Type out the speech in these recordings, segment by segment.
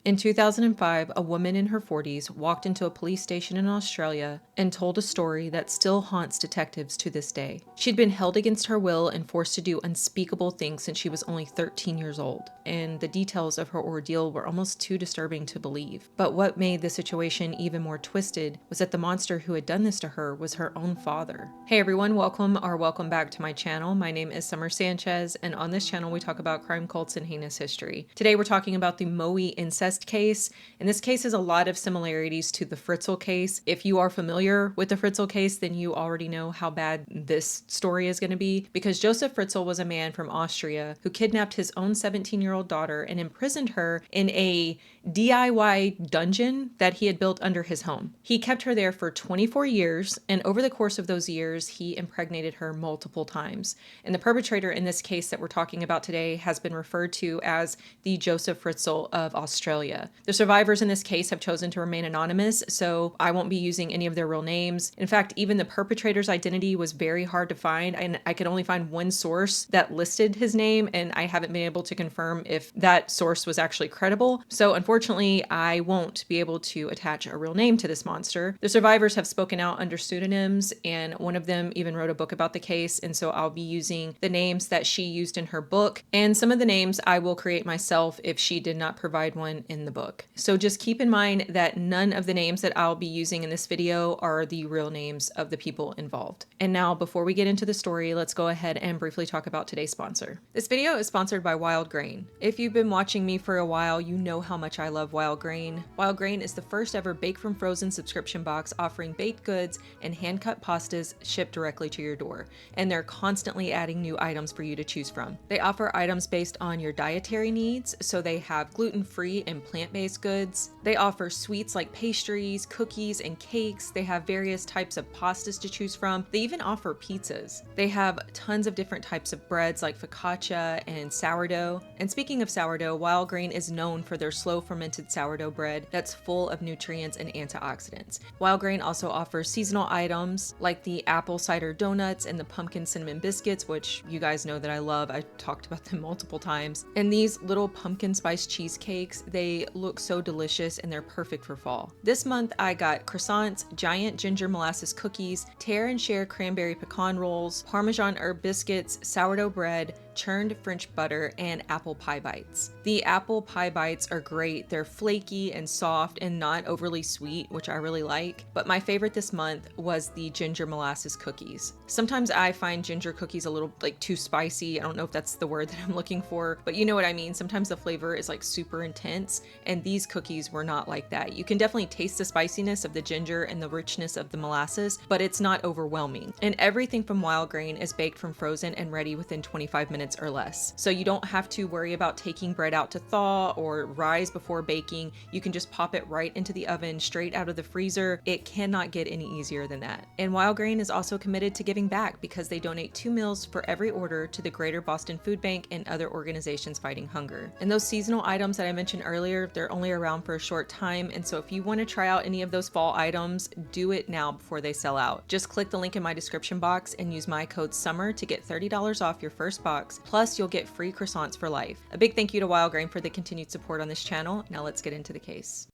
In 2005, a woman in her 40s walked into a police station in Australia and told a story that still haunts detectives to this day. She'd been held against her will and forced to do unspeakable things since she was only 13 years old, and the details of her ordeal were almost too disturbing to believe. But what made the situation even more twisted was that the monster who had done this to her was her own father. Hey everyone, welcome back to my channel. My name is Summer Sanchez, and on this channel we talk about crime cults and heinous history. Today we're talking about the Moe incest case, and this case has a lot of similarities to the Fritzl case. If you are familiar with the Fritzl case, then you already know how bad this story is going to be, because Joseph Fritzl was a man from Austria who kidnapped his own 17-year-old daughter and imprisoned her in a DIY dungeon that he had built under his home. He kept her there for 24 years, and over the course of those years, he impregnated her multiple times. And the perpetrator in this case that we're talking about today has been referred to as the Joseph Fritzl of Australia. The survivors in this case have chosen to remain anonymous, so I won't be using any of their real names. In fact, even the perpetrator's identity was very hard to find, and I could only find one source that listed his name, and I haven't been able to confirm if that source was actually credible. So unfortunately, I won't be able to attach a real name to this monster. The survivors have spoken out under pseudonyms, and one of them even wrote a book about the case, and so I'll be using the names that she used in her book, and some of the names I will create myself if she did not provide one in the book. So just keep in mind that none of the names that I'll be using in this video are the real names of the people involved. And now, before we get into the story, let's go ahead and briefly talk about today's sponsor. This video is sponsored by Wild Grain. If you've been watching me for a while, you know how much I love Wild Grain. Wild Grain is the first ever Bake from Frozen subscription box offering baked goods and hand-cut pastas shipped directly to your door. And they're constantly adding new items for you to choose from. They offer items based on your dietary needs, so they have gluten-free and plant-based goods. They offer sweets like pastries, cookies, and cakes. They have various types of pastas to choose from. They even offer pizzas. They have tons of different types of breads like focaccia and sourdough. And speaking of sourdough, Wild Grain is known for their slow fermented sourdough bread that's full of nutrients and antioxidants. Wild Grain also offers seasonal items like the apple cider donuts and the pumpkin cinnamon biscuits, which you guys know that I love. I've talked about them multiple times. And these little pumpkin spice cheesecakes, they look so delicious and they're perfect for fall. This month I got croissants, giant ginger molasses cookies, tear and share cranberry pecan rolls, Parmesan herb biscuits, sourdough bread, churned French butter, and apple pie bites. The apple pie bites are great. They're flaky and soft and not overly sweet, which I really like. But my favorite this month was the ginger molasses cookies. Sometimes I find ginger cookies a little too spicy. I don't know if that's the word that I'm looking for, but you know what I mean. Sometimes the flavor is super intense, and these cookies were not like that. You can definitely taste the spiciness of the ginger and the richness of the molasses, but it's not overwhelming. And everything from Wild Grain is baked from frozen and ready within 25 minutes or less. So you don't have to worry about taking bread out to thaw or rise before baking. You can just pop it right into the oven straight out of the freezer. It cannot get any easier than that. And Wild Grain is also committed to giving back because they donate 2 meals for every order to the Greater Boston Food Bank and other organizations fighting hunger. And those seasonal items that I mentioned earlier, they're only around for a short time, and so if you want to try out any of those fall items, do it now before they sell out. Just click the link in my description box and use my code SUMMER to get $30 off your first box, plus you'll get free croissants for life. A big thank you to Wild Grain for the continued support on this channel. Now let's get into the case.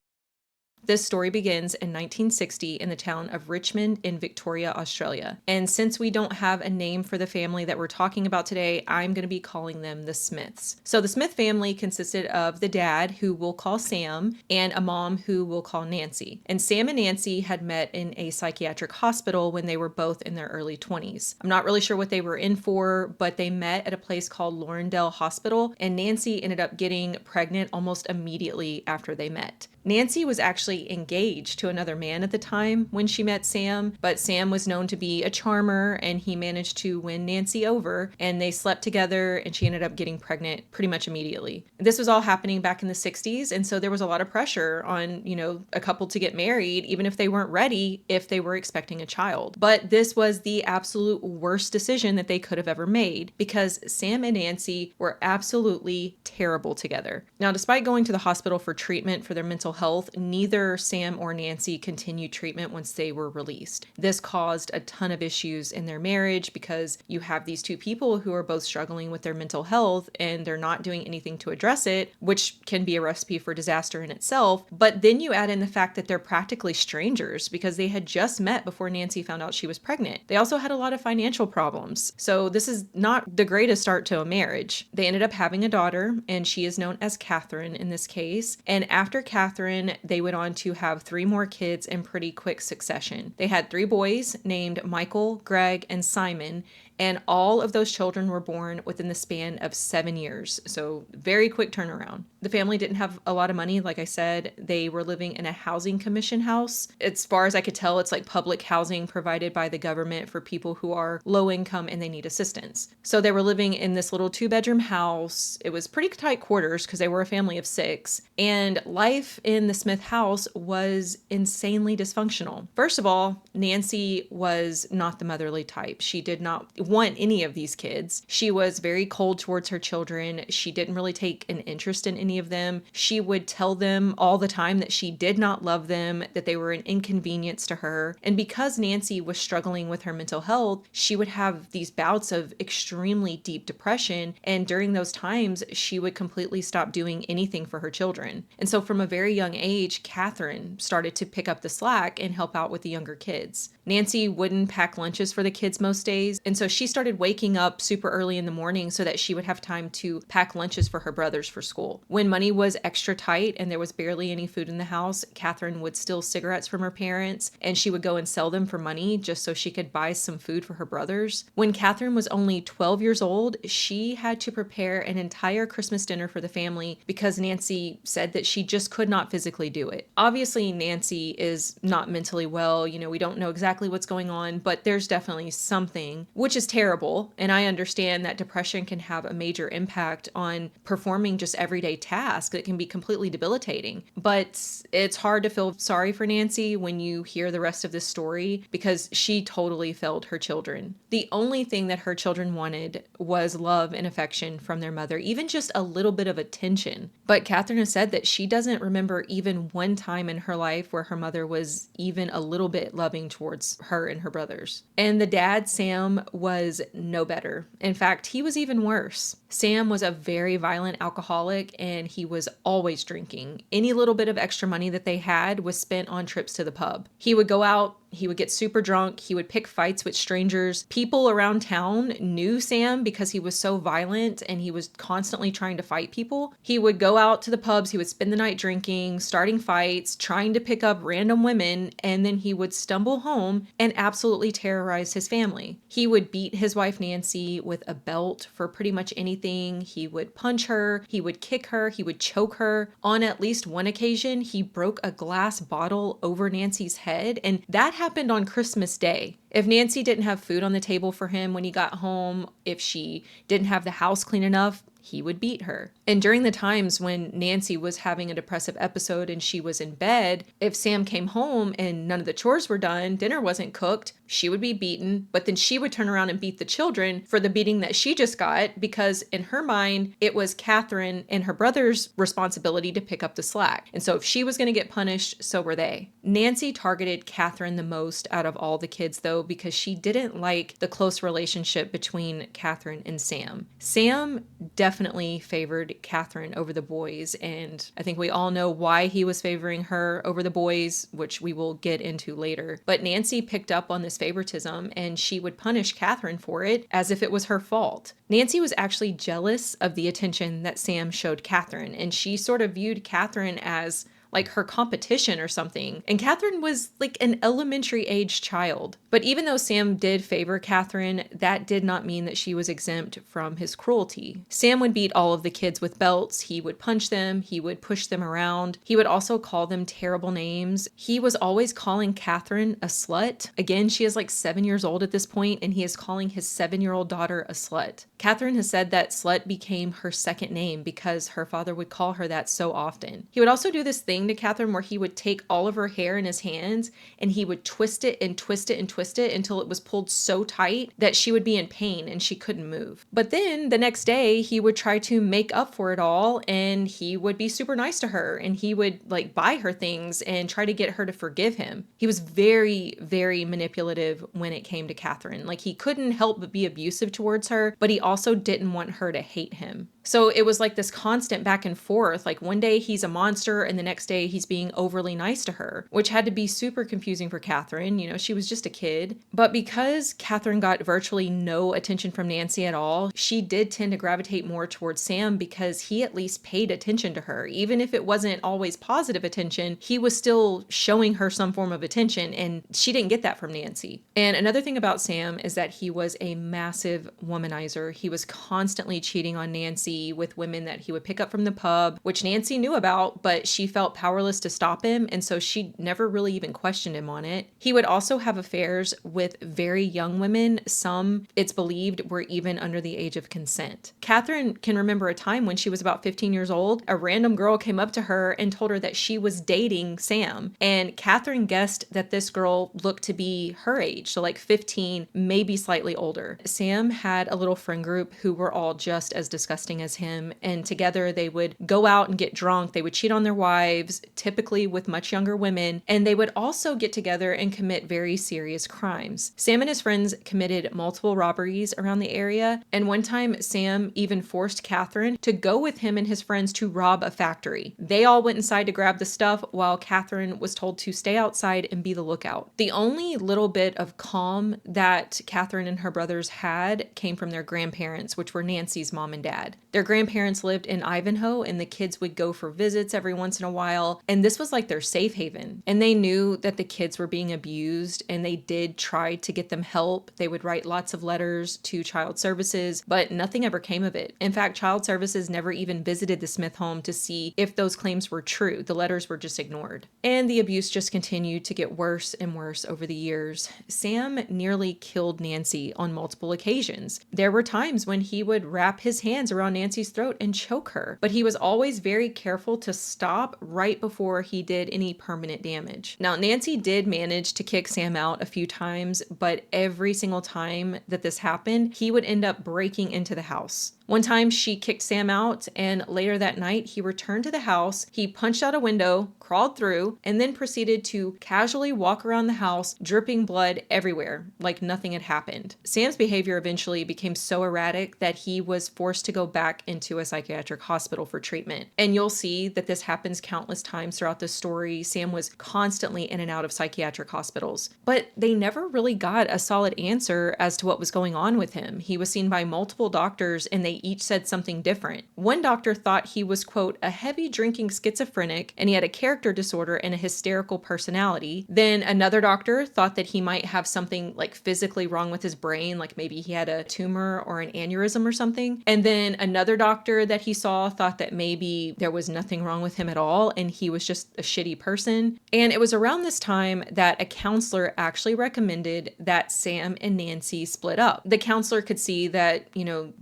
This story begins in 1960 in the town of Richmond in Victoria, Australia. And since we don't have a name for the family that we're talking about today, I'm going to be calling them the Smiths. So the Smith family consisted of the dad, who we'll call Sam, and a mom who we'll call Nancy. And Sam and Nancy had met in a psychiatric hospital when they were both in their early 20s. I'm not really sure what they were in for, but they met at a place called Lorndale Hospital, and Nancy ended up getting pregnant almost immediately after they met. Nancy was actually engaged to another man at the time when she met Sam, but Sam was known to be a charmer and he managed to win Nancy over, and they slept together and she ended up getting pregnant pretty much immediately. This was all happening back in the 60s, and so there was a lot of pressure on, a couple to get married, even if they weren't ready, if they were expecting a child. But this was the absolute worst decision that they could have ever made, because Sam and Nancy were absolutely terrible together. Now, despite going to the hospital for treatment for their mental health, neither neither Sam or Nancy continued treatment once they were released. This caused a ton of issues in their marriage because you have these two people who are both struggling with their mental health and they're not doing anything to address it, which can be a recipe for disaster in itself. But then you add in the fact that they're practically strangers because they had just met before Nancy found out she was pregnant. They also had a lot of financial problems. So this is not the greatest start to a marriage. They ended up having a daughter, and she is known as Catherine in this case. And after Catherine, they went on to have 3 more kids in pretty quick succession. They had 3 boys named Michael, Greg, and Simon, and all of those children were born within the span of 7 years. So very quick turnaround. The family didn't have a lot of money. Like I said, they were living in a housing commission house. As far as I could tell, it's like public housing provided by the government for people who are low income and they need assistance. So they were living in this little 2-bedroom house. It was pretty tight quarters because they were a family of 6. And life in the Smith house was insanely dysfunctional. First of all, Nancy was not the motherly type. She did not want any of these kids. She was very cold towards her children. She didn't really take an interest in any of them. She would tell them all the time that she did not love them, that they were an inconvenience to her. And because Nancy was struggling with her mental health, she would have these bouts of extremely deep depression. And during those times, she would completely stop doing anything for her children. And so from a very young age, Catherine started to pick up the slack and help out with the younger kids. Nancy wouldn't pack lunches for the kids most days, and so she started waking up super early in the morning so that she would have time to pack lunches for her brothers for school. When money was extra tight and there was barely any food in the house, Catherine would steal cigarettes from her parents, and she would go and sell them for money just so she could buy some food for her brothers. When Catherine was only 12 years old, she had to prepare an entire Christmas dinner for the family because Nancy said that she just could not physically do it. Obviously, Nancy is not mentally well. We don't know exactly what's going on, but there's definitely something, which is terrible. And I understand that depression can have a major impact on performing just everyday tasks that can be completely debilitating. But it's hard to feel sorry for Nancy when you hear the rest of this story because she totally failed her children. The only thing that her children wanted was love and affection from their mother, even just a little bit of attention. But Catherine has said that she doesn't remember even one time in her life where her mother was even a little bit loving towards her and her brothers. And the dad, Sam, was no better. In fact, he was even worse. Sam was a very violent alcoholic and he was always drinking. Any little bit of extra money that they had was spent on trips to the pub. He would go out, he would get super drunk. He would pick fights with strangers. People around town knew Sam because he was so violent and he was constantly trying to fight people. He would go out to the pubs. He would spend the night drinking, starting fights, trying to pick up random women, and then he would stumble home and absolutely terrorize his family. He would beat his wife Nancy with a belt for pretty much anything. He would punch her. He would kick her. He would choke her. On at least one occasion, he broke a glass bottle over Nancy's head, and that happened on Christmas Day. If Nancy didn't have food on the table for him when he got home, if she didn't have the house clean enough, he would beat her. And during the times when Nancy was having a depressive episode and she was in bed, if Sam came home and none of the chores were done, dinner wasn't cooked, she would be beaten, but then she would turn around and beat the children for the beating that she just got because in her mind, it was Catherine and her brother's responsibility to pick up the slack. And so if she was going to get punished, so were they. Nancy targeted Catherine the most out of all the kids though, because she didn't like the close relationship between Catherine and Sam. Sam definitely favored Catherine over the boys, and I think we all know why he was favoring her over the boys, which we will get into later. But Nancy picked up on this favoritism, and she would punish Catherine for it as if it was her fault. Nancy was actually jealous of the attention that Sam showed Catherine, and she sort of viewed Catherine as like her competition or something. And Catherine was like an elementary age child. But even though Sam did favor Catherine, that did not mean that she was exempt from his cruelty. Sam would beat all of the kids with belts. He would punch them. He would push them around. He would also call them terrible names. He was always calling Catherine a slut. Again, she is like 7 years old at this point, and he is calling his 7-year-old daughter a slut. Catherine has said that slut became her second name because her father would call her that so often. He would also do this thing thing to Catherine where he would take all of her hair in his hands and he would twist it and twist it and twist it until it was pulled so tight that she would be in pain and she couldn't move. But then the next day he would try to make up for it all, and he would be super nice to her and he would like buy her things and try to get her to forgive him. He was very, very manipulative when it came to Catherine. Like, he couldn't help but be abusive towards her, but he also didn't want her to hate him. So it was like this constant back and forth. Like, one day he's a monster and the next day he's being overly nice to her, which had to be super confusing for Catherine. You know, she was just a kid. But because Catherine got virtually no attention from Nancy at all, she did tend to gravitate more towards Sam because he at least paid attention to her. Even if it wasn't always positive attention, he was still showing her some form of attention, and she didn't get that from Nancy. And another thing about Sam is that he was a massive womanizer. He was constantly cheating on Nancy with women that he would pick up from the pub, which Nancy knew about, but she felt powerless to stop him, and so she never really even questioned him on it. He would also have affairs with very young women. Some, it's believed, were even under the age of consent. Catherine can remember a time when she was about 15 years old, a random girl came up to her and told her that she was dating Sam, and Catherine guessed that this girl looked to be her age, so like 15, maybe slightly older. Sam had a little friend group who were all just as disgusting as him, and together they would go out and get drunk. They would cheat on their wives, typically with much younger women, and they would also get together and commit very serious crimes. Sam and his friends committed multiple robberies around the area, and one time Sam even forced Catherine to go with him and his friends to rob a factory. They all went inside to grab the stuff while Catherine was told to stay outside and be the lookout. The only little bit of calm that Catherine and her brothers had came from their grandparents, which were Nancy's mom and dad. Their grandparents lived in Ivanhoe, and the kids would go for visits every once in a while, and this was like their safe haven. And they knew that the kids were being abused, and they did try to get them help. They would write lots of letters to Child Services, but nothing ever came of it. In fact, Child Services never even visited the Smith home to see if those claims were true. The letters were just ignored. And the abuse just continued to get worse and worse over the years. Sam nearly killed Nancy on multiple occasions. There were times when he would wrap his hands around Nancy's throat and choke her, but he was always very careful to stop right before he did any permanent damage. Now, Nancy did manage to kick Sam out a few times, but every single time that this happened, he would end up breaking into the house. One time she kicked Sam out, and later that night he returned to the house, he punched out a window, crawled through, and then proceeded to casually walk around the house, dripping blood everywhere, like nothing had happened. Sam's behavior eventually became so erratic that he was forced to go back into a psychiatric hospital for treatment. And you'll see that this happens countless times throughout the story. Sam was constantly in and out of psychiatric hospitals, but they never really got a solid answer as to what was going on with him. He was seen by multiple doctors, and they each said something different. One doctor thought he was, quote, a heavy drinking schizophrenic, and he had a character disorder and a hysterical personality. Then another doctor thought that he might have something like physically wrong with his brain, like maybe he had a tumor or an aneurysm or something. And then another doctor that he saw thought that maybe there was nothing wrong with him at all and he was just a shitty person. And it was around this time that a counselor actually recommended that Sam and Nancy split up. The counselor could see that,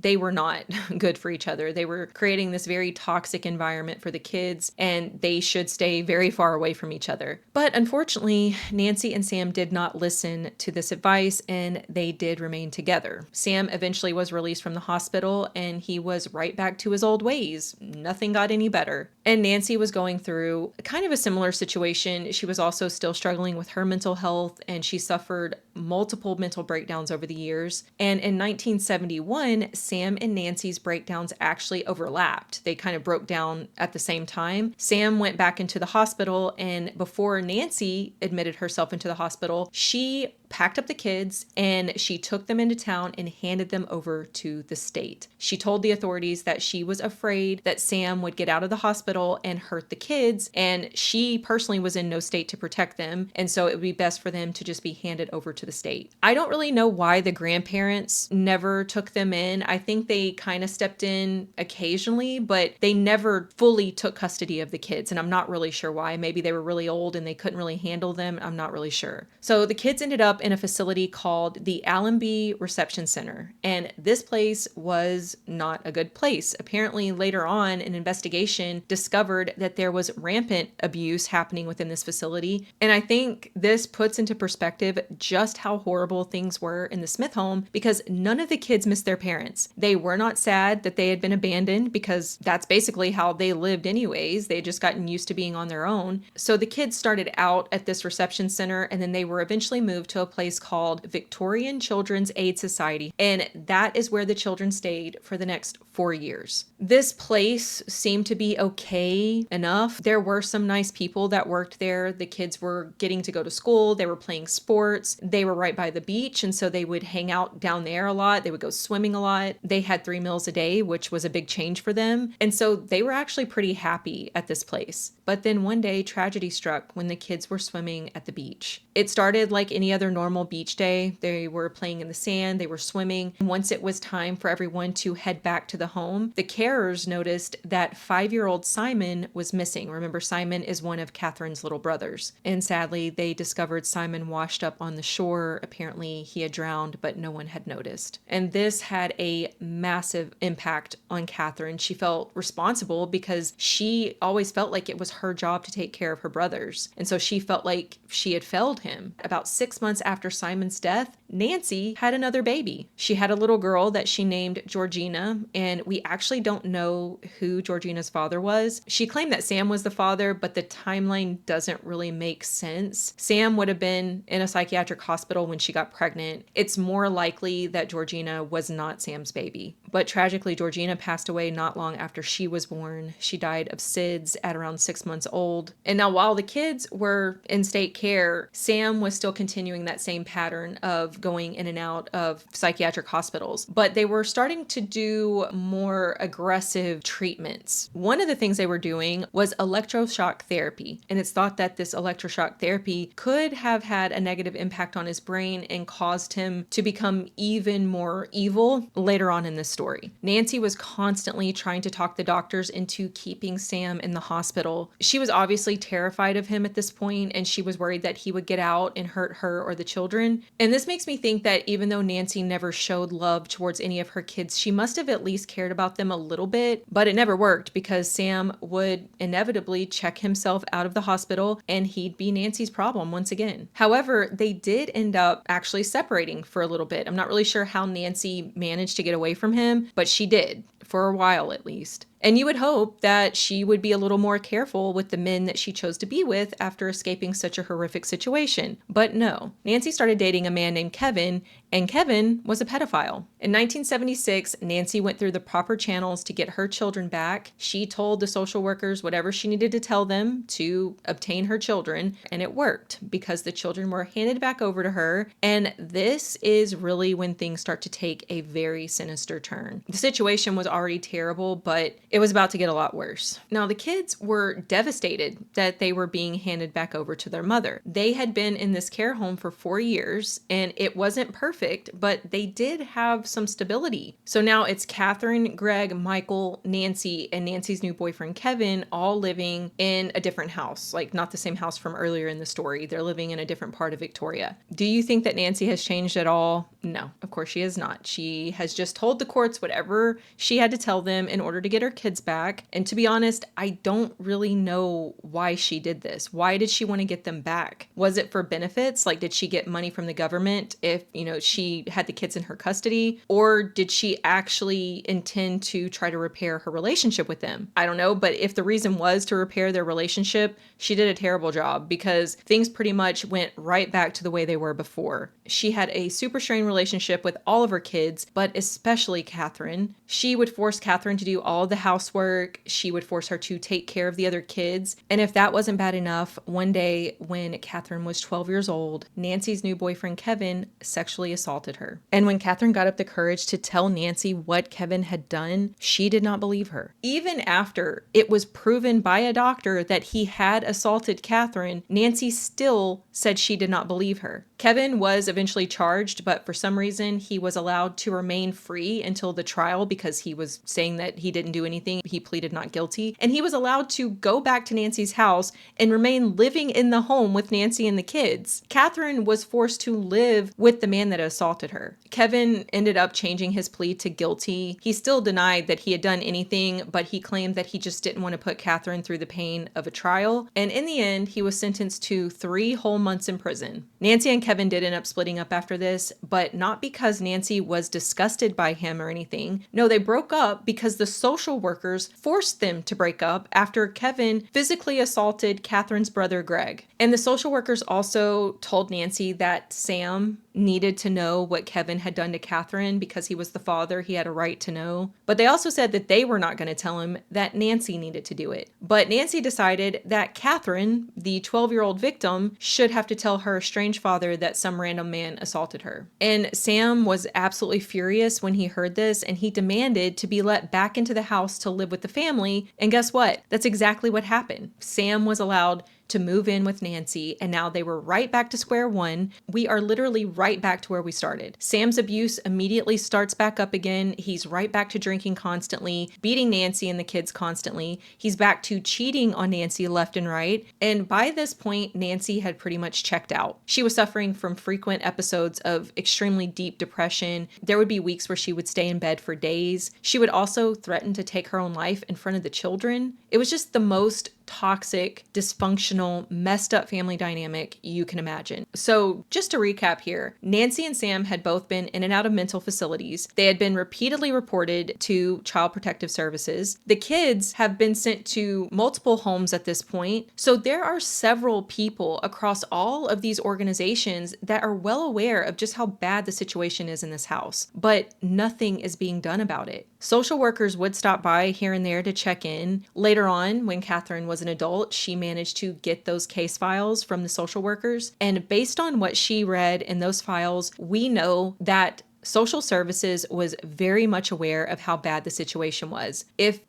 they were not good for each other. They were creating this very toxic environment for the kids, and they should stay very far away from each other. But unfortunately, Nancy and Sam did not listen to this advice, and they did remain together. Sam eventually was released from the hospital, and he was right back to his old ways. Nothing got any better. And Nancy was going through kind of a similar situation. She was also still struggling with her mental health, and she suffered multiple mental breakdowns over the years. And in 1971, Sam and Nancy's breakdowns actually overlapped. They kind of broke down at the same time. Sam went back into the hospital, and before Nancy admitted herself into the hospital, she packed up the kids and she took them into town and handed them over to the state. She told the authorities that she was afraid that Sam would get out of the hospital and hurt the kids, and she personally was in no state to protect them, and so it would be best for them to just be handed over to the state. I don't really know why the grandparents never took them in. I think they kind of stepped in occasionally, but they never fully took custody of the kids, and I'm not really sure why. Maybe they were really old and they couldn't really handle them. I'm not really sure. So the kids ended up in a facility called the Allenby Reception Center, and this place was not a good good place. Apparently, later on, an investigation discovered that there was rampant abuse happening within this facility. And I think this puts into perspective just how horrible things were in the Smith home, because none of the kids missed their parents. They were not sad that they had been abandoned, because that's basically how they lived anyways. They had just gotten used to being on their own. So the kids started out at this reception center, and then they were eventually moved to a place called Victorian Children's Aid Society. And that is where the children stayed for the next 4 years. This place seemed to be okay enough. There were some nice people that worked there. The kids were getting to go to school. They were playing sports. They were right by the beach, and so they would hang out down there a lot. They would go swimming a lot. They had 3 meals a day, which was a big change for them. And so they were actually pretty happy at this place. But then one day, tragedy struck when the kids were swimming at the beach. It started like any other normal beach day. They were playing in the sand. They were swimming. And once it was time for everyone to head back to the home, the carers noticed that 5-year-old Simon was missing. Remember, Simon is one of Catherine's little brothers. And sadly, they discovered Simon washed up on the shore. Apparently, he had drowned, but no one had noticed. And this had a massive impact on Catherine. She felt responsible because she always felt like it was her job to take care of her brothers. And so she felt like she had failed him. About 6 months after Simon's death, Nancy had another baby. She had a little girl that she named Georgina, and we actually don't know who Georgina's father was. She claimed that Sam was the father, but the timeline doesn't really make sense. Sam would have been in a psychiatric hospital when she got pregnant. It's more likely that Georgina was not Sam's baby. But tragically, Georgina passed away not long after she was born. She died of SIDS at around 6 months old. And now while the kids were in state care, Sam was still continuing that same pattern of going in and out of psychiatric hospitals. But they were starting to do more aggressive treatments. One of the things they were doing was electroshock therapy. And it's thought that this electroshock therapy could have had a negative impact on his brain and caused him to become even more evil later on in this story. Nancy was constantly trying to talk the doctors into keeping Sam in the hospital. She was obviously terrified of him at this point, and she was worried that he would get out and hurt her or the children. And this makes me think that even though Nancy never showed love towards any of her kids, she must have at least cared about them a little bit, but it never worked because Sam would inevitably check himself out of the hospital and he'd be Nancy's problem once again. However, they did end up actually separating for a little bit. I'm not really sure how Nancy managed to get away from him, but she did, for a while at least. And you would hope that she would be a little more careful with the men that she chose to be with after escaping such a horrific situation. But no, Nancy started dating a man named Kevin, and Kevin was a pedophile. In 1976, Nancy went through the proper channels to get her children back. She told the social workers whatever she needed to tell them to obtain her children, and it worked because the children were handed back over to her. And this is really when things start to take a very sinister turn. The situation was already terrible, but it was about to get a lot worse. Now, the kids were devastated that they were being handed back over to their mother. They had been in this care home for 4 years, and it wasn't perfect, but they did have some stability. So now it's Catherine, Greg, Michael, Nancy, and Nancy's new boyfriend, Kevin, all living in a different house. Like, not the same house from earlier in the story. They're living in a different part of Victoria. Do you think that Nancy has changed at all? No, of course she has not. She has just told the courts whatever she had to tell them in order to get her kids back. And to be honest, I don't really know why she did this. Why did she want to get them back? Was it for benefits? Like, did she get money from the government if, she had the kids in her custody? Or did she actually intend to try to repair her relationship with them? I don't know, but if the reason was to repair their relationship, she did a terrible job because things pretty much went right back to the way they were before. She had a super strained relationship with all of her kids, but especially Catherine. She would force Catherine to do all the housework. She would force her to take care of the other kids. And if that wasn't bad enough, one day when Catherine was 12 years old, Nancy's new boyfriend, Kevin, sexually assaulted her. And when Catherine got up the courage to tell Nancy what Kevin had done, she did not believe her. Even after it was proven by a doctor that he had assaulted Catherine, Nancy still said she did not believe her. Kevin was eventually charged, but for some reason he was allowed to remain free until the trial because he was saying that he didn't do anything. He pleaded not guilty, and he was allowed to go back to Nancy's house and remain living in the home with Nancy and the kids. Catherine was forced to live with the man that assaulted her. Kevin ended up changing his plea to guilty. He still denied that he had done anything, but he claimed that he just didn't want to put Catherine through the pain of a trial. And in the end, he was sentenced to 3 whole months in prison. Nancy and Kevin did end up splitting up after this, but not because Nancy was disgusted by him or anything. No, they broke up because the social workers forced them to break up after Kevin physically assaulted Catherine's brother, Greg. And the social workers also told Nancy that Sam needed to know what Kevin had done to Catherine because he was the father. He had a right to know. But they also said that they were not going to tell him that Nancy needed to do it. But Nancy decided that Catherine, the 12-year-old victim, should have to tell her estranged father that some random man assaulted her. And Sam was absolutely furious when he heard this, and he demanded to be let back into the house to live with the family. And guess what? That's exactly what happened. Sam was allowed to move in with Nancy, and now they were right back to square one. We are literally right back to where we started. Sam's abuse immediately starts back up again. He's right back to drinking constantly, beating Nancy and the kids constantly. He's back to cheating on Nancy left and right. And by this point, Nancy had pretty much checked out. She was suffering from frequent episodes of extremely deep depression. There would be weeks where she would stay in bed for days. She would also threaten to take her own life in front of the children. It was just the most toxic, dysfunctional, messed up family dynamic you can imagine. So just to recap here, Nancy and Sam had both been in and out of mental facilities. They had been repeatedly reported to Child Protective Services. The kids have been sent to multiple homes at this point. So there are several people across all of these organizations that are well aware of just how bad the situation is in this house, but nothing is being done about it. Social workers would stop by here and there to check in. Later on, when Catherine was an adult, she managed to get those case files from the social workers. And based on what she read in those files, we know that social services was very much aware of how bad the situation was. If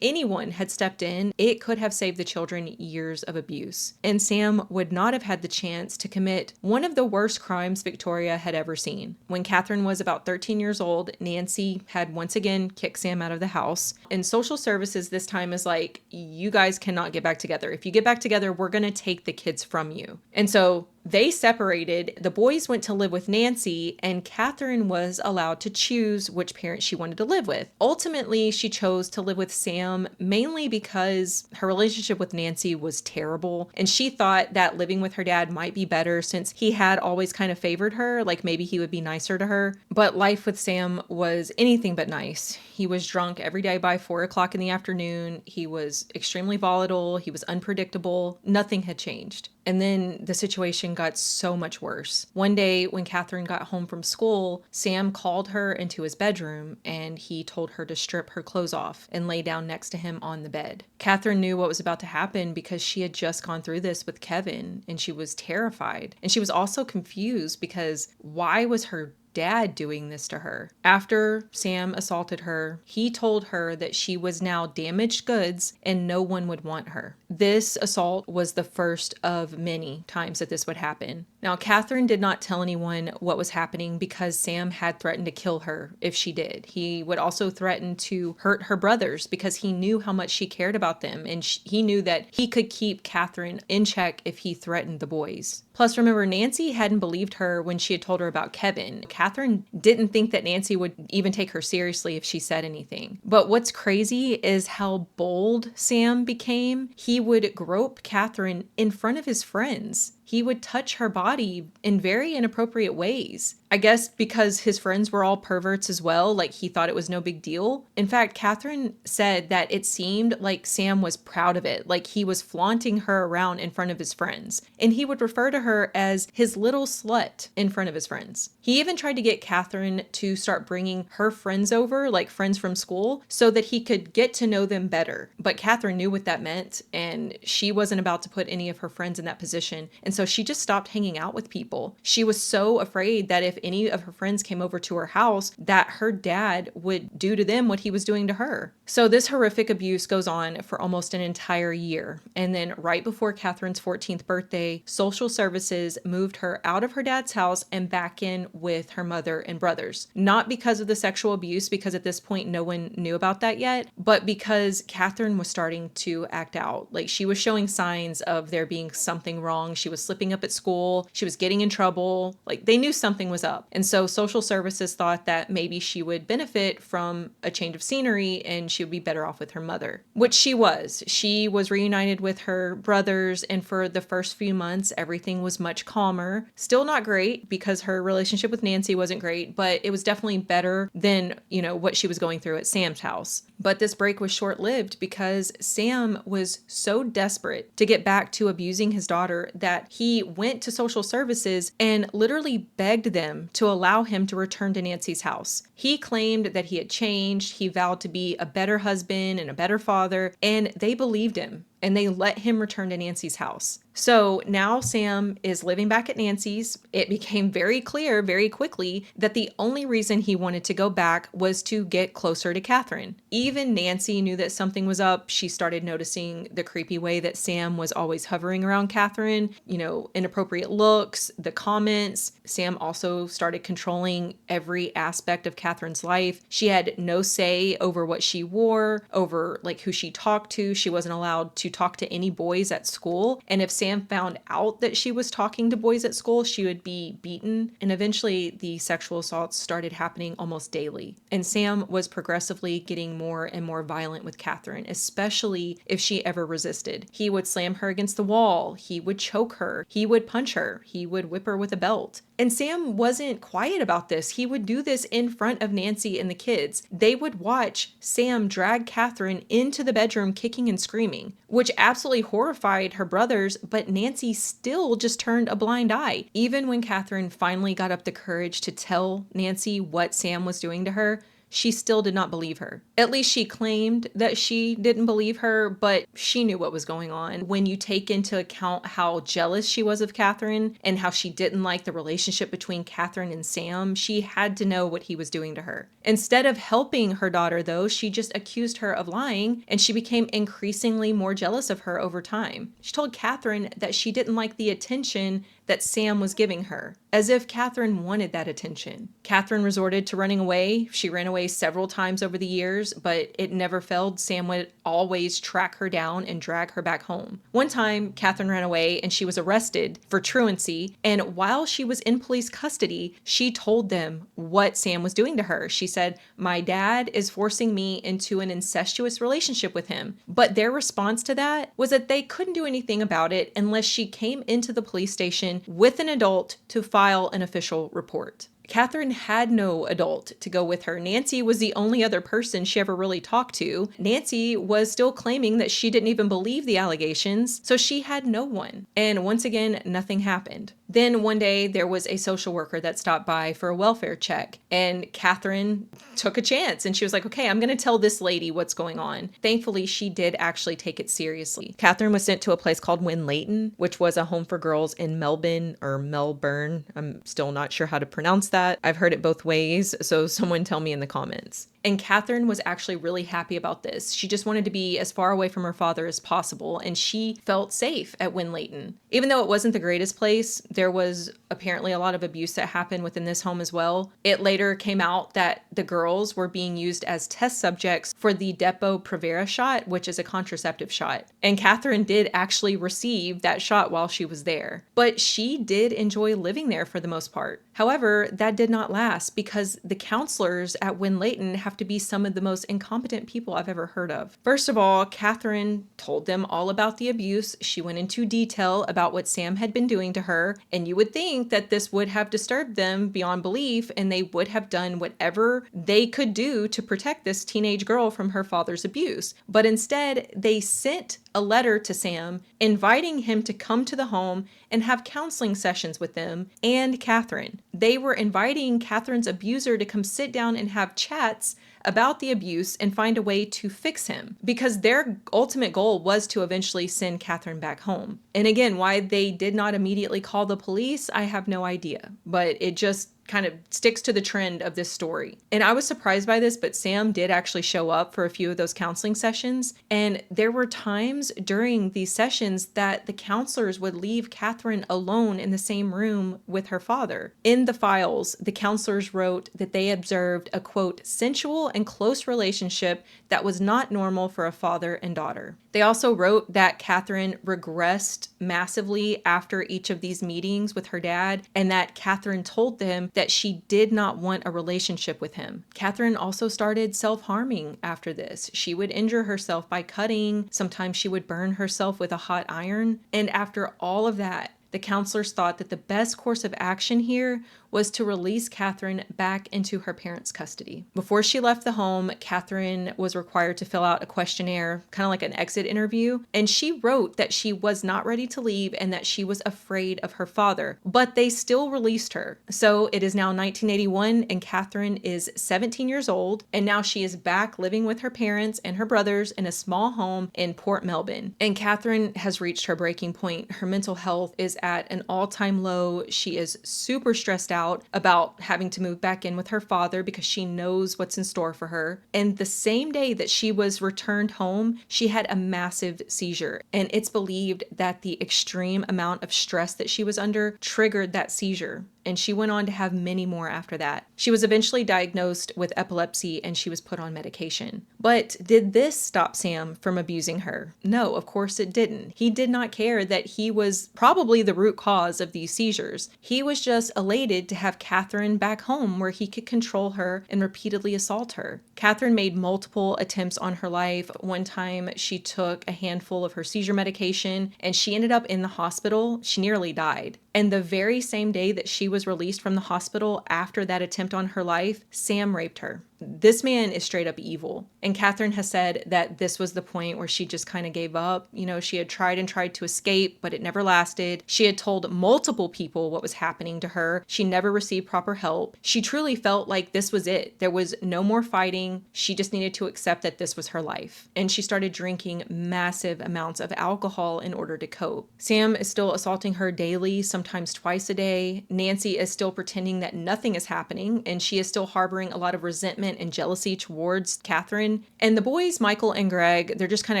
anyone had stepped in, it could have saved the children years of abuse. And Sam would not have had the chance to commit one of the worst crimes Victoria had ever seen. When Catherine was about 13 years old, Nancy had once again kicked Sam out of the house. And social services this time is like, you guys cannot get back together. If you get back together, we're going to take the kids from you. And so they separated. The boys went to live with Nancy, and Catherine was allowed to choose which parent she wanted to live with. Ultimately, she chose to live with Sam mainly because her relationship with Nancy was terrible, and she thought that living with her dad might be better since he had always kind of favored her, like maybe he would be nicer to her. But life with Sam was anything but nice. He was drunk every day by 4 o'clock in the afternoon. He was extremely volatile. He was unpredictable. Nothing had changed. And then the situation got so much worse. One day when Catherine got home from school, Sam called her into his bedroom and he told her to strip her clothes off and lay down next to him on the bed. Catherine knew what was about to happen because she had just gone through this with Kevin, and she was terrified. And she was also confused because why was her dad doing this to her? After Sam assaulted her, he told her that she was now damaged goods and no one would want her. This assault was the first of many times that this would happen. Now, Catherine did not tell anyone what was happening because Sam had threatened to kill her if she did. He would also threaten to hurt her brothers because he knew how much she cared about them, and he knew that he could keep Catherine in check if he threatened the boys. Plus, remember, Nancy hadn't believed her when she had told her about Kevin. Catherine didn't think that Nancy would even take her seriously if she said anything. But what's crazy is how bold Sam became. He would grope Catherine in front of his friends. He would touch her body in very inappropriate ways. I guess because his friends were all perverts as well, like he thought it was no big deal. In fact, Catherine said that it seemed like Sam was proud of it, like he was flaunting her around in front of his friends. And he would refer to her as his little slut in front of his friends. He even tried to get Catherine to start bringing her friends over, like friends from school, so that he could get to know them better. But Catherine knew what that meant, and she wasn't about to put any of her friends in that position. And so she just stopped hanging out with people. She was so afraid that if any of her friends came over to her house, that her dad would do to them what he was doing to her. So this horrific abuse goes on for almost an entire year. And then right before Catherine's 14th birthday, social services moved her out of her dad's house and back in with her mother and brothers. Not because of the sexual abuse, because at this point no one knew about that yet, but because Catherine was starting to act out. Like, she was showing signs of there being something wrong. She was slipping up at school. She was getting in trouble. Like, they knew something was up. And so social services thought that maybe she would benefit from a change of scenery and she would be better off with her mother, which she was. She was reunited with her brothers, and for the first few months, everything was much calmer. Still not great because her relationship with Nancy wasn't great, but it was definitely better than, what she was going through at Sam's house. But this break was short-lived because Sam was so desperate to get back to abusing his daughter that he went to social services and literally begged them to allow him to return to Nancy's house. He claimed that he had changed. He vowed to be a better husband and a better father, and they believed him. And they let him return to Nancy's house. So now Sam is living back at Nancy's. It became very clear very quickly that the only reason he wanted to go back was to get closer to Catherine. Even Nancy knew that something was up. She started noticing the creepy way that Sam was always hovering around Catherine, inappropriate looks, the comments. Sam also started controlling every aspect of Catherine's life. She had no say over what she wore, over who she talked to. She wasn't allowed to talk to any boys at school. And if Sam found out that she was talking to boys at school, she would be beaten. And eventually the sexual assaults started happening almost daily. And Sam was progressively getting more and more violent with Catherine, especially if she ever resisted. He would slam her against the wall. He would choke her. He would punch her. He would whip her with a belt. And Sam wasn't quiet about this. He would do this in front of Nancy and the kids. They would watch Sam drag Catherine into the bedroom kicking and screaming, which absolutely horrified her brothers, but Nancy still just turned a blind eye. Even when Catherine finally got up the courage to tell Nancy what Sam was doing to her, she still did not believe her. At least she claimed that she didn't believe her, but she knew what was going on. When you take into account how jealous she was of Catherine and how she didn't like the relationship between Catherine and Sam, she had to know what he was doing to her. Instead of helping her daughter, though, she just accused her of lying, and she became increasingly more jealous of her over time. She told Catherine that she didn't like the attention that Sam was giving her, as if Catherine wanted that attention. Catherine resorted to running away. She ran away several times over the years, but it never failed. Sam would always track her down and drag her back home. One time, Catherine ran away and she was arrested for truancy, and while she was in police custody, she told them what Sam was doing to her. She said, "My dad is forcing me into an incestuous relationship with him." But their response to that was that they couldn't do anything about it unless she came into the police station with an adult to file an official report. Catherine had no adult to go with her. Nancy was the only other person she ever really talked to. Nancy was still claiming that she didn't even believe the allegations, so she had no one. And once again, nothing happened. Then one day there was a social worker that stopped by for a welfare check, and Catherine took a chance and she was like, okay, I'm going to tell this lady what's going on. Thankfully, she did actually take it seriously. Catherine was sent to a place called Win Layton, which was a home for girls in Melbourne or Melbourne. I'm still not sure how to pronounce that. I've heard it both ways, so someone tell me in the comments. And Catherine was actually really happy about this. She just wanted to be as far away from her father as possible, and she felt safe at Win Layton. Even though it wasn't the greatest place, there was apparently a lot of abuse that happened within this home as well. It later came out that the girls were being used as test subjects for the Depo-Provera shot, which is a contraceptive shot. And Catherine did actually receive that shot while she was there. But she did enjoy living there for the most part. However, that did not last because the counselors at Win Layton have to be some of the most incompetent people I've ever heard of. First of all, Catherine told them all about the abuse. She went into detail about what Sam had been doing to her, and you would think that this would have disturbed them beyond belief, and they would have done whatever they could do to protect this teenage girl from her father's abuse. But instead, they sent a letter to Sam inviting him to come to the home and have counseling sessions with them and Catherine. They were inviting Catherine's abuser to come sit down and have chats about the abuse and find a way to fix him, because their ultimate goal was to eventually send Catherine back home. And again, why they did not immediately call the police, I have no idea, but it just kind of sticks to the trend of this story. And I was surprised by this, but Sam did actually show up for a few of those counseling sessions. And there were times during these sessions that the counselors would leave Catherine alone in the same room with her father. In the files, the counselors wrote that they observed a, quote, sensual and close relationship that was not normal for a father and daughter. They also wrote that Catherine regressed massively after each of these meetings with her dad, and that Catherine told them that she did not want a relationship with him. Catherine also started self-harming after this. She would injure herself by cutting. Sometimes she would burn herself with a hot iron. And after all of that, the counselors thought that the best course of action here was to release Catherine back into her parents' custody. Before she left the home, Catherine was required to fill out a questionnaire, kind of like an exit interview, and she wrote that she was not ready to leave and that she was afraid of her father, but they still released her. So it is now 1981 and Catherine is 17 years old, and now she is back living with her parents and her brothers in a small home in Port Melbourne. And Catherine has reached her breaking point. Her mental health is at an all-time low. She is super stressed out about having to move back in with her father because she knows what's in store for her. And the same day that she was returned home, she had a massive seizure. And it's believed that the extreme amount of stress that she was under triggered that seizure. And she went on to have many more after that. She was eventually diagnosed with epilepsy and she was put on medication. But did this stop Sam from abusing her? No, of course it didn't. He did not care that he was probably the root cause of these seizures. He was just elated to have Catherine back home where he could control her and repeatedly assault her. Catherine made multiple attempts on her life. One time she took a handful of her seizure medication and she ended up in the hospital. She nearly died. And the very same day that she was released from the hospital after that attempt on her life, Sam raped her. This man is straight up evil. And Catherine has said that this was the point where she just kind of gave up. You know, she had tried and tried to escape, but it never lasted. She had told multiple people what was happening to her. She never received proper help. She truly felt like this was it. There was no more fighting. She just needed to accept that this was her life. And she started drinking massive amounts of alcohol in order to cope. Sam is still assaulting her daily, sometimes twice a day. Nancy is still pretending that nothing is happening, and she is still harboring a lot of resentment and jealousy towards Catherine. And the boys, Michael and Greg, they're just kind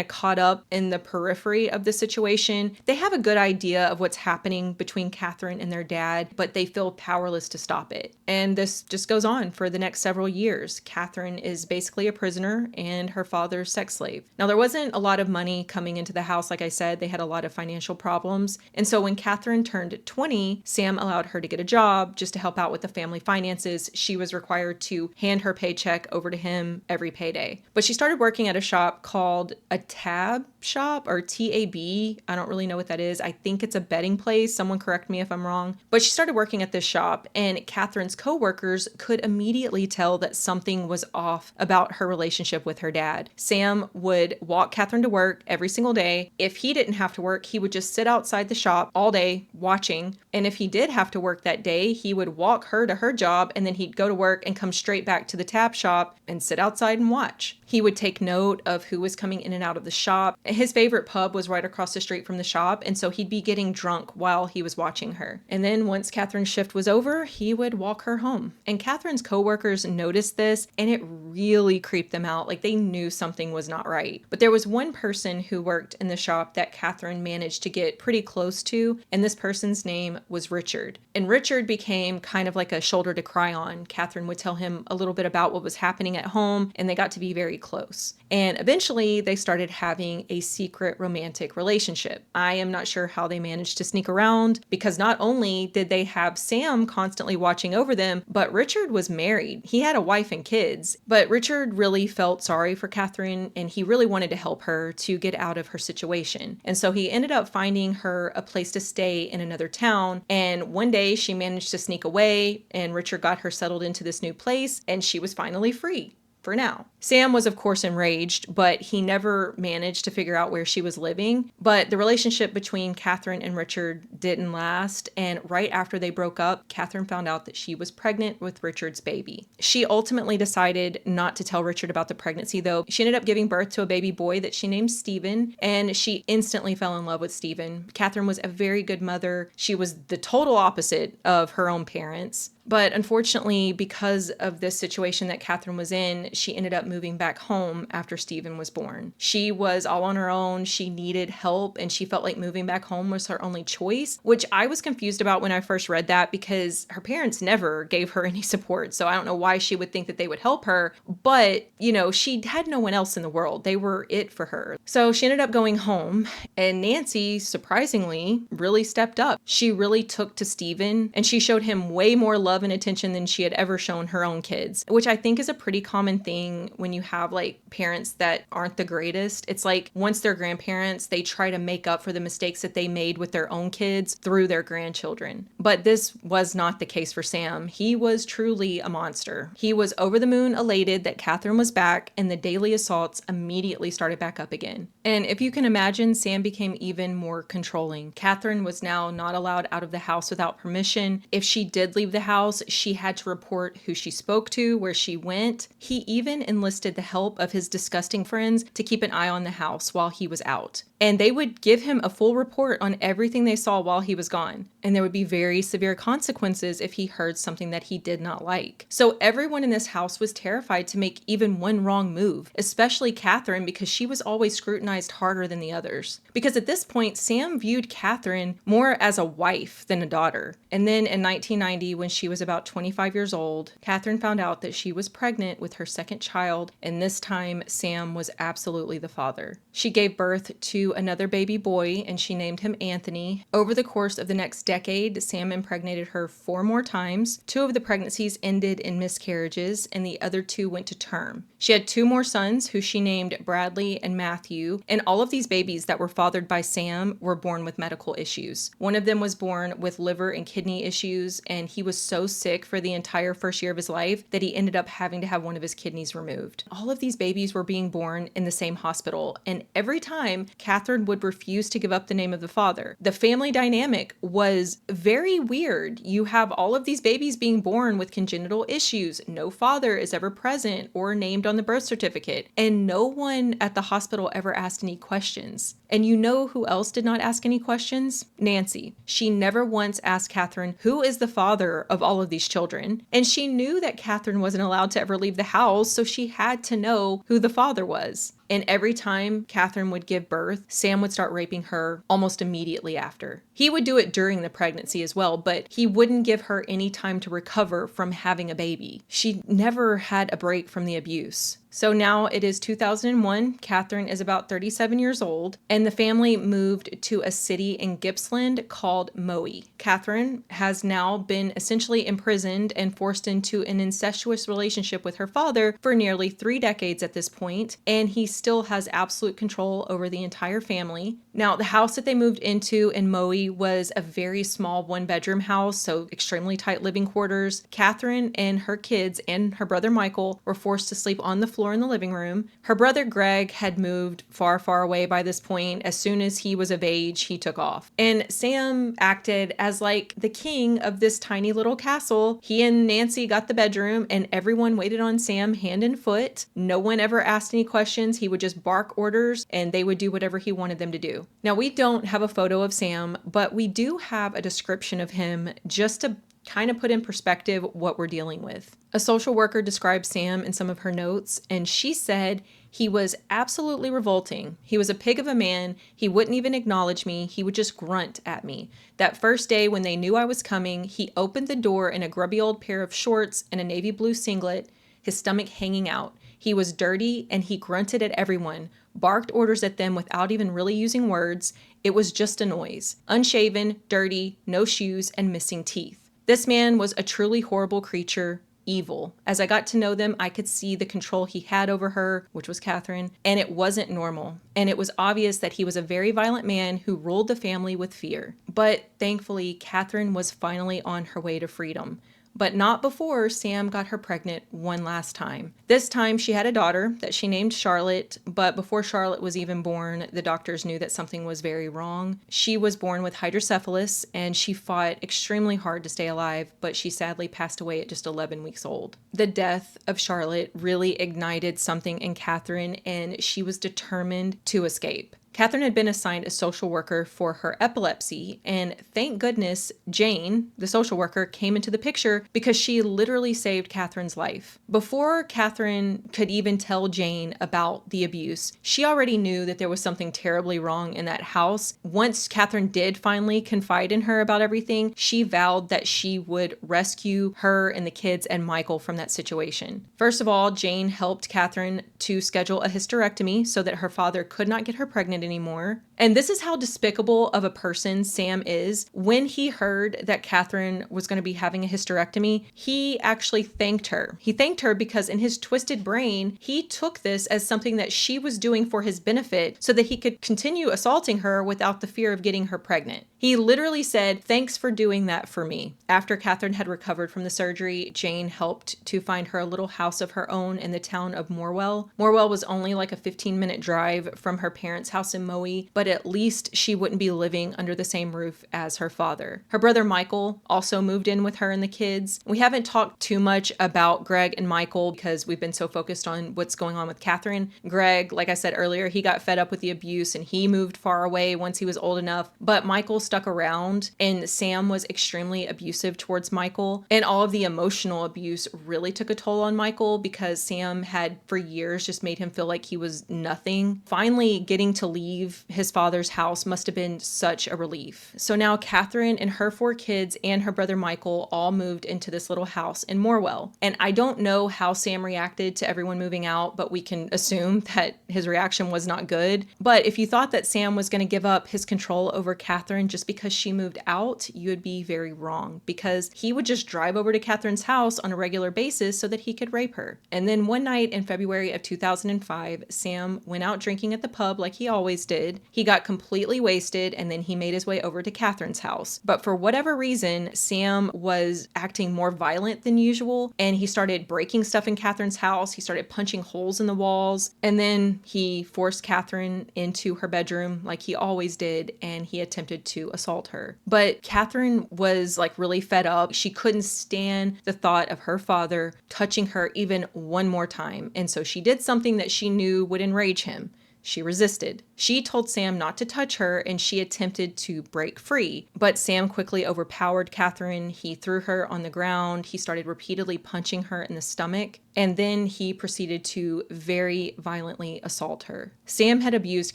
of caught up in the periphery of the situation. They have a good idea of what's happening between Catherine and their dad, but they feel powerless to stop it. And this just goes on for the next several years. Catherine is basically a prisoner and her father's sex slave. Now, there wasn't a lot of money coming into the house. Like I said, they had a lot of financial problems. And so when Catherine turned 20, Sam allowed her to get a job just to help out with the family finances. She was required to hand her paycheck over to him every payday. But she started working at a shop called a tab shop, or TAB. I don't really know what that is. I think it's a betting place. Someone correct me if I'm wrong. But she started working at this shop, and Catherine's coworkers could immediately tell that something was off about her relationship with her dad. Sam would walk Catherine to work every single day. If he didn't have to work, he would just sit outside the shop all day watching. And if he did have to work that day, he would walk her to her job, and then he'd go to work and come straight back to the tab shop and sit outside and watch. He would take note of who was coming in and out of the shop. His favorite pub was right across the street from the shop, and so he'd be getting drunk while he was watching her. And then once Catherine's shift was over, he would walk her home. And Catherine's coworkers noticed this, and it really creeped them out. Like, they knew something was not right. But there was one person who worked in the shop that Catherine managed to get pretty close to, and this person's name was Richard. And Richard became kind of like a shoulder to cry on. Catherine would tell him a little bit about what was happening at home, and they got to be very close. And eventually they started having a secret romantic relationship. I am not sure how they managed to sneak around, because not only did they have Sam constantly watching over them, but Richard was married. He had a wife and kids, but Richard really felt sorry for Catherine, and he really wanted to help her to get out of her situation. And so he ended up finding her a place to stay in another town. And one day she managed to sneak away, and Richard got her settled into this new place, and she was finally free. For now. Sam was, of course, enraged, but he never managed to figure out where she was living. But the relationship between Catherine and Richard didn't last, and right after they broke up, Catherine found out that she was pregnant with Richard's baby. She ultimately decided not to tell Richard about the pregnancy, though. She ended up giving birth to a baby boy that she named Stephen, and she instantly fell in love with Stephen. Catherine was a very good mother. She was the total opposite of her own parents. But unfortunately, because of this situation that Catherine was in, she ended up moving back home after Stephen was born. She was all on her own. She needed help, and she felt like moving back home was her only choice, which I was confused about when I first read that because her parents never gave her any support. So I don't know why she would think that they would help her. But, she had no one else in the world. They were it for her. So she ended up going home, and Nancy, surprisingly, really stepped up. She really took to Stephen, and she showed him way more love and attention than she had ever shown her own kids, which I think is a pretty common thing when you have parents that aren't the greatest. It's like once they're grandparents, they try to make up for the mistakes that they made with their own kids through their grandchildren. But this was not the case for Sam. He was truly a monster. He was over the moon elated that Catherine was back, and the daily assaults immediately started back up again. And if you can imagine, Sam became even more controlling. Catherine was now not allowed out of the house without permission. If she did leave the house, she had to report who she spoke to, where she went. He even enlisted the help of his disgusting friends to keep an eye on the house while he was out. And they would give him a full report on everything they saw while he was gone. And there would be very severe consequences if he heard something that he did not like. So everyone in this house was terrified to make even one wrong move, especially Catherine, because she was always scrutinized harder than the others. Because at this point, Sam viewed Catherine more as a wife than a daughter. And then in 1990, when she was about 25 years old, Catherine found out that she was pregnant with her second child, and this time Sam was absolutely the father. She gave birth to another baby boy, and she named him Anthony. Over the course of the next decade, Sam impregnated her 4 more times. 2 of the pregnancies ended in miscarriages, and the other 2 went to term. She had 2 more sons who she named Bradley and Matthew, and all of these babies that were fathered by Sam were born with medical issues. One of them was born with liver and kidney issues, and he was so sick for the entire first year of his life that he ended up having to have one of his kidneys removed. All of these babies were being born in the same hospital, and every time Catherine would refuse to give up the name of the father. The family dynamic was very weird. You have all of these babies being born with congenital issues. No father is ever present or named on the birth certificate, and no one at the hospital ever asked any questions. And you know who else did not ask any questions? Nancy. She never once asked Catherine, who is the father of all of these children? And she knew that Catherine wasn't allowed to ever leave the house, so she had to know who the father was. And every time Catherine would give birth, Sam would start raping her almost immediately after. He would do it during the pregnancy as well, but he wouldn't give her any time to recover from having a baby. She never had a break from the abuse. So now it is 2001. Catherine is about 37 years old, and the family moved to a city in Gippsland called Moe. Catherine has now been essentially imprisoned and forced into an incestuous relationship with her father for nearly 3 decades at this point, and he still has absolute control over the entire family. Now, the house that they moved into in Moe was a very small 1-bedroom house, so extremely tight living quarters. Catherine and her kids and her brother Michael were forced to sleep on the floor in the living room. Her brother Greg had moved far, far away by this point. As soon as he was of age, he took off. And Sam acted as like the king of this tiny little castle. He and Nancy got the bedroom, and everyone waited on Sam hand and foot. No one ever asked any questions. He would just bark orders, and they would do whatever he wanted them to do. Now, we don't have a photo of Sam, but we do have a description of him just to kind of put in perspective what we're dealing with. A social worker described Sam in some of her notes, and she said he was absolutely revolting. He was a pig of a man. He wouldn't even acknowledge me. He would just grunt at me. That first day when they knew I was coming, he opened the door in a grubby old pair of shorts and a navy blue singlet, his stomach hanging out. He was dirty, and he grunted at everyone, barked orders at them without even really using words. It was just a noise. Unshaven, dirty, no shoes, and missing teeth. This man was a truly horrible creature, evil. As I got to know them, I could see the control he had over her, which was Catherine, and it wasn't normal. And it was obvious that he was a very violent man who ruled the family with fear. But thankfully, Catherine was finally on her way to freedom. but not before Sam got her pregnant one last time. This time she had a daughter that she named Charlotte, but before Charlotte was even born, the doctors knew that something was very wrong. She was born with hydrocephalus, and she fought extremely hard to stay alive, but she sadly passed away at just 11 weeks old. The death of Charlotte really ignited something in Catherine, and she was determined to escape. Catherine had been assigned a social worker for her epilepsy, and thank goodness Jane, the social worker, came into the picture because she literally saved Catherine's life. Before Catherine could even tell Jane about the abuse, she already knew that there was something terribly wrong in that house. Once Catherine did finally confide in her about everything, she vowed that she would rescue her and the kids and Michael from that situation. First of all, Jane helped Catherine to schedule a hysterectomy so that her father could not get her pregnant anymore. And this is how despicable of a person Sam is. When he heard that Catherine was going to be having a hysterectomy, he actually thanked her. He thanked her because in his twisted brain, he took this as something that she was doing for his benefit so that he could continue assaulting her without the fear of getting her pregnant. He literally said, "Thanks for doing that for me." After Catherine had recovered from the surgery, Jane helped to find her a little house of her own in the town of Morwell. Morwell was only like a 15-minute drive from her parents' house in Moe, but at least she wouldn't be living under the same roof as her father. Her brother Michael also moved in with her and the kids. We haven't talked too much about Greg and Michael because we've been so focused on what's going on with Catherine. Greg, like I said earlier, he got fed up with the abuse and he moved far away once he was old enough, but Michael stuck around, and Sam was extremely abusive towards Michael, and all of the emotional abuse really took a toll on Michael because Sam had for years just made him feel like he was nothing. Finally getting to leave his father's house must have been such a relief. So now Catherine and her 4 kids and her brother Michael all moved into this little house in Morwell. And I don't know how Sam reacted to everyone moving out, but we can assume that his reaction was not good. But if you thought that Sam was going to give up his control over Catherine just because she moved out, you would be very wrong, because he would just drive over to Catherine's house on a regular basis so that he could rape her. And then one night in February of 2005, Sam went out drinking at the pub like he always did. He got completely wasted, and then he made his way over to Catherine's house. But for whatever reason, Sam was acting more violent than usual, and he started breaking stuff in Catherine's house. He started punching holes in the walls, and then he forced Catherine into her bedroom like he always did, and he attempted to assault her. But Catherine was like really fed up. She couldn't stand the thought of her father touching her even one more time, and so she did something that she knew would enrage him. She resisted. She told Sam not to touch her, and she attempted to break free. But Sam quickly overpowered Catherine. He threw her on the ground. He started repeatedly punching her in the stomach. And then he proceeded to very violently assault her. Sam had abused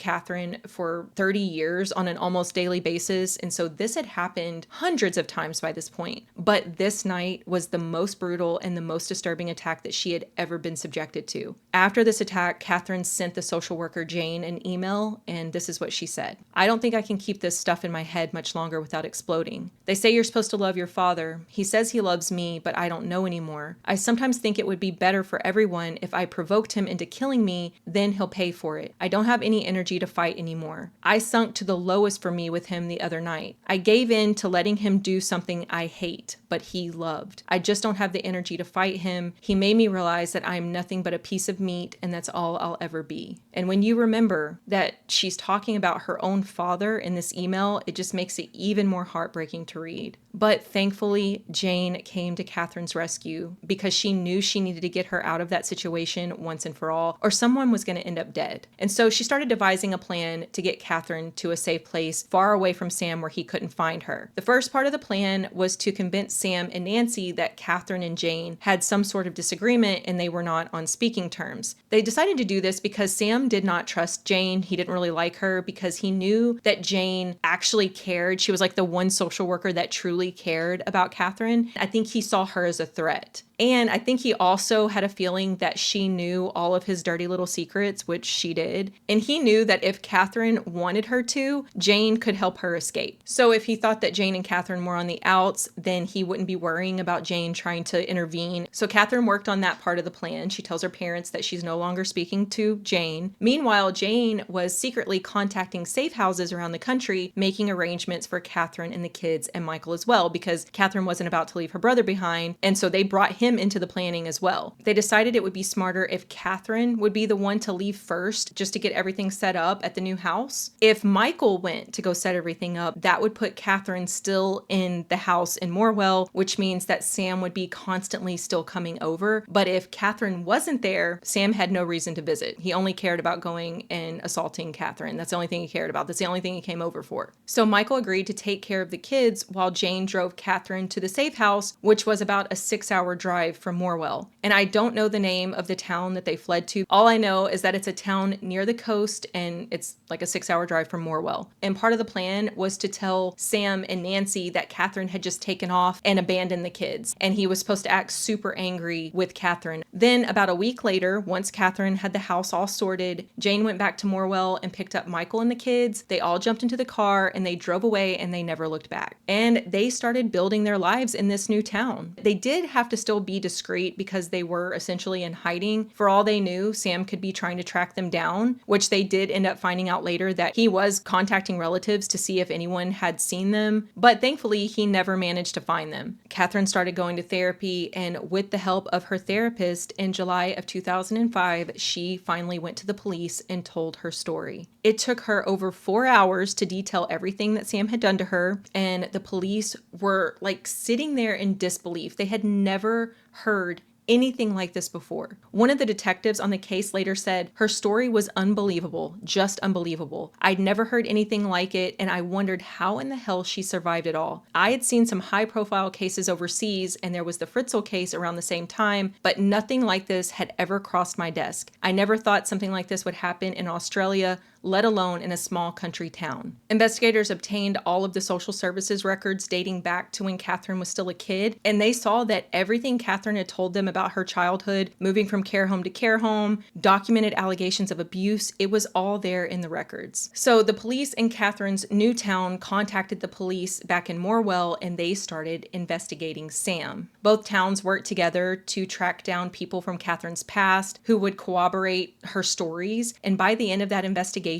Catherine for 30 years on an almost daily basis, and so this had happened hundreds of times by this point. But this night was the most brutal and the most disturbing attack that she had ever been subjected to. After this attack, Catherine sent the social worker Jane an email, and this is what she said. "I don't think I can keep this stuff in my head much longer without exploding. They say you're supposed to love your father. He says he loves me, but I don't know anymore. I sometimes think it would be better for everyone if I provoked him into killing me, then he'll pay for it. I don't have any energy to fight anymore. I sunk to the lowest for me with him the other night. I gave in to letting him do something I hate, but he loved. I just don't have the energy to fight him. He made me realize that I'm nothing but a piece of meat, and that's all I'll ever be." And when you remember that she's talking about her own father in this email, it just makes it even more heartbreaking to read. But thankfully, Jane came to Catherine's rescue because she knew she needed to get her out of that situation once and for all, or someone was going to end up dead. And so she started devising a plan to get Catherine to a safe place far away from Sam where he couldn't find her. The first part of the plan was to convince Sam and Nancy that Catherine and Jane had some sort of disagreement and they were not on speaking terms. They decided to do this because Sam did not trust Jane. He didn't really like her because he knew that Jane actually cared. She was like the one social worker that truly cared about Catherine. I think he saw her as a threat. And I think he also had a feeling that she knew all of his dirty little secrets, which she did. And he knew that if Catherine wanted her to, Jane could help her escape. So if he thought that Jane and Catherine were on the outs, then he wouldn't be worrying about Jane trying to intervene. So Catherine worked on that part of the plan. She tells her parents that she's no longer speaking to Jane. Meanwhile, Meanwhile, Jane was secretly contacting safe houses around the country, making arrangements for Catherine and the kids and Michael as well, because Catherine wasn't about to leave her brother behind, and so they brought him into the planning as well. They decided it would be smarter if Catherine would be the one to leave first, just to get everything set up at the new house. If Michael went to go set everything up, that would put Catherine still in the house in Morwell, which means that Sam would be constantly still coming over. But if Catherine wasn't there, Sam had no reason to visit. He only cared about going and assaulting Catherine. That's the only thing he cared about. That's the only thing he came over for. So Michael agreed to take care of the kids while Jane drove Catherine to the safe house, which was about a 6-hour drive from Morwell. And I don't know the name of the town that they fled to. All I know is that it's a town near the coast and it's like a 6-hour drive from Morwell. And part of the plan was to tell Sam and Nancy that Catherine had just taken off and abandoned the kids. And he was supposed to act super angry with Catherine. Then about a week later, once Catherine had the house all sorted, Jane went back to Morwell and picked up Michael and the kids. They all jumped into the car and they drove away and they never looked back. And they started building their lives in this new town. They did have to still be discreet because they were essentially in hiding. For all they knew, Sam could be trying to track them down, which they did end up finding out later that he was contacting relatives to see if anyone had seen them. But thankfully, he never managed to find them. Catherine started going to therapy, and with the help of her therapist, in July of 2005, she finally went to the police and told her story. It took her over 4 hours to detail everything that Sam had done to her, and the police were like sitting there in disbelief. They had never heard anything like this before. One of the detectives on the case later said, "Her story was unbelievable, just unbelievable. I'd never heard anything like it, and I wondered how in the hell she survived it all. I had seen some high-profile cases overseas, and there was the Fritzl case around the same time, but nothing like this had ever crossed my desk. I never thought something like this would happen in Australia, let alone in a small country town." Investigators obtained all of the social services records dating back to when Catherine was still a kid, and they saw that everything Catherine had told them about her childhood, moving from care home to care home, documented allegations of abuse, it was all there in the records. So the police in Catherine's new town contacted the police back in Morwell, and they started investigating Sam. Both towns worked together to track down people from Catherine's past who would corroborate her stories, and by the end of that investigation,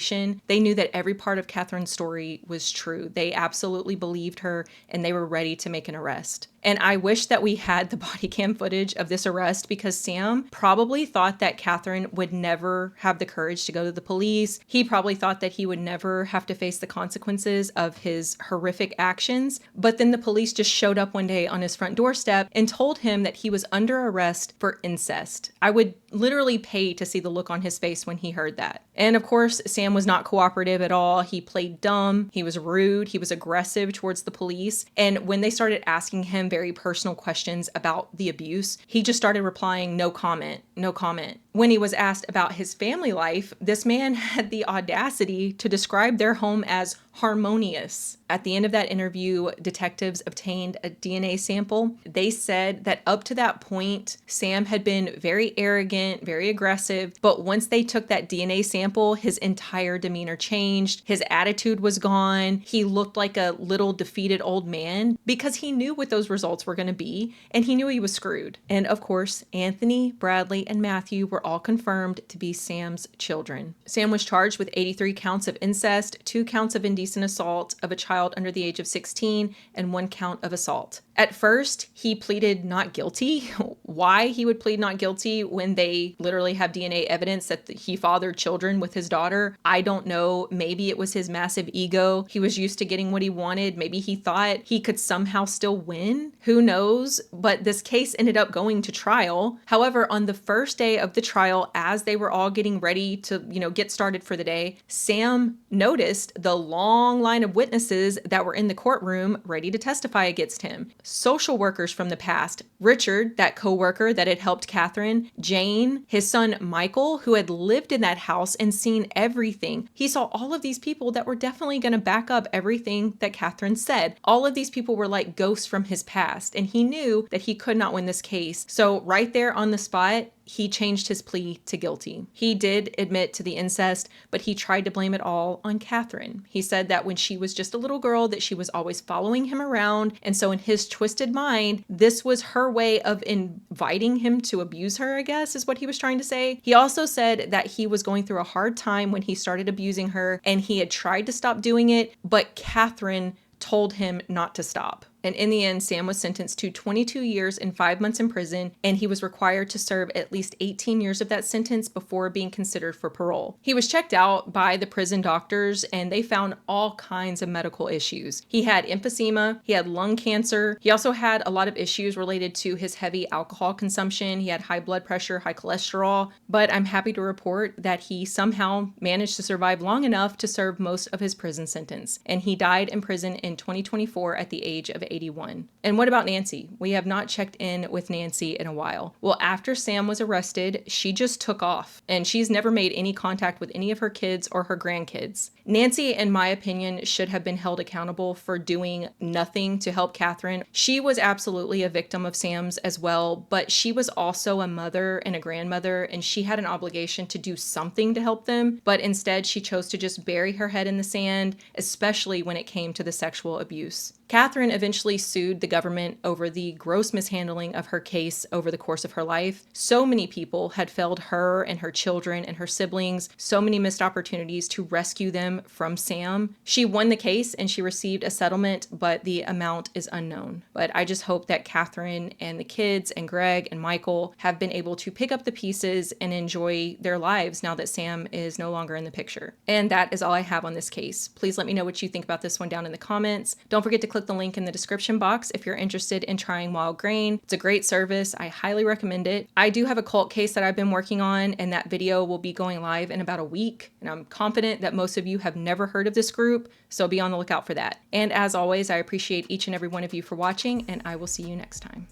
they knew that every part of Catherine's story was true. They absolutely believed her, and they were ready to make an arrest. And I wish that we had the body cam footage of this arrest, because Sam probably thought that Catherine would never have the courage to go to the police. He probably thought that he would never have to face the consequences of his horrific actions. But then the police just showed up one day on his front doorstep and told him that he was under arrest for incest. I would literally pay to see the look on his face when he heard that. And of course, Sam was not cooperative at all. He played dumb. He was rude. He was aggressive towards the police. And when they started asking him very personal questions about the abuse, he just started replying, "No comment, no comment." When he was asked about his family life, this man had the audacity to describe their home as harmonious. At the end of that interview, detectives obtained a DNA sample. They said that up to that point, Sam had been very arrogant, very aggressive, but once they took that DNA sample, his entire demeanor changed. His attitude was gone. He looked like a little defeated old man because he knew what those results were going to be, and he knew he was screwed. And of course, Anthony, Bradley, and Matthew were all confirmed to be Sam's children. Sam was charged with 83 counts of incest, 2 counts of indecent assault of a child under the age of 16, and 1 count of assault. At first, he pleaded not guilty. Why he would plead not guilty when they literally have DNA evidence that he fathered children with his daughter, I don't know. Maybe it was his massive ego. He was used to getting what he wanted. Maybe he thought he could somehow still win. Who knows? But this case ended up going to trial. However, on the first day of the trial, as they were all getting ready to, get started for the day, Sam noticed the long line of witnesses that were in the courtroom ready to testify against him. Social workers from the past, Richard, that co-worker that had helped Catherine, Jane, his son Michael, who had lived in that house and seen everything. He saw all of these people that were definitely going to back up everything that Catherine said. All of these people were like ghosts from his past, and he knew that he could not win this case. So right there on the spot, he changed his plea to guilty. He did admit to the incest, but he tried to blame it all on Catherine. He said that when she was just a little girl, that she was always following him around. And so in his twisted mind, this was her way of inviting him to abuse her, I guess, is what he was trying to say. He also said that he was going through a hard time when he started abusing her, and he had tried to stop doing it, but Catherine told him not to stop. And in the end, Sam was sentenced to 22 years and 5 months in prison, and he was required to serve at least 18 years of that sentence before being considered for parole. He was checked out by the prison doctors, and they found all kinds of medical issues. He had emphysema, he had lung cancer, he also had a lot of issues related to his heavy alcohol consumption, he had high blood pressure, high cholesterol, but I'm happy to report that he somehow managed to survive long enough to serve most of his prison sentence, and he died in prison in 2024 at the age of 81. And what about Nancy? We have not checked in with Nancy in a while. Well, after Sam was arrested, she just took off, and she's never made any contact with any of her kids or her grandkids. Nancy, in my opinion, should have been held accountable for doing nothing to help Catherine. She was absolutely a victim of Sam's as well, but she was also a mother and a grandmother, and she had an obligation to do something to help them, but instead she chose to just bury her head in the sand, especially when it came to the sexual abuse. Catherine eventually sued the government over the gross mishandling of her case over the course of her life. So many people had failed her and her children and her siblings, so many missed opportunities to rescue them from Sam. She won the case and she received a settlement, but the amount is unknown. But I just hope that Catherine and the kids and Greg and Michael have been able to pick up the pieces and enjoy their lives now that Sam is no longer in the picture. And that is all I have on this case. Please let me know what you think about this one down in the comments. Don't forget to click the link in the description box if you're interested in trying Wild Grain. It's a great service. I highly recommend it. I do have a cult case that I've been working on, and that video will be going live in about a week. And I'm confident that most of you have never heard of this group, so be on the lookout for that. And as always, I appreciate each and every one of you for watching, and I will see you next time.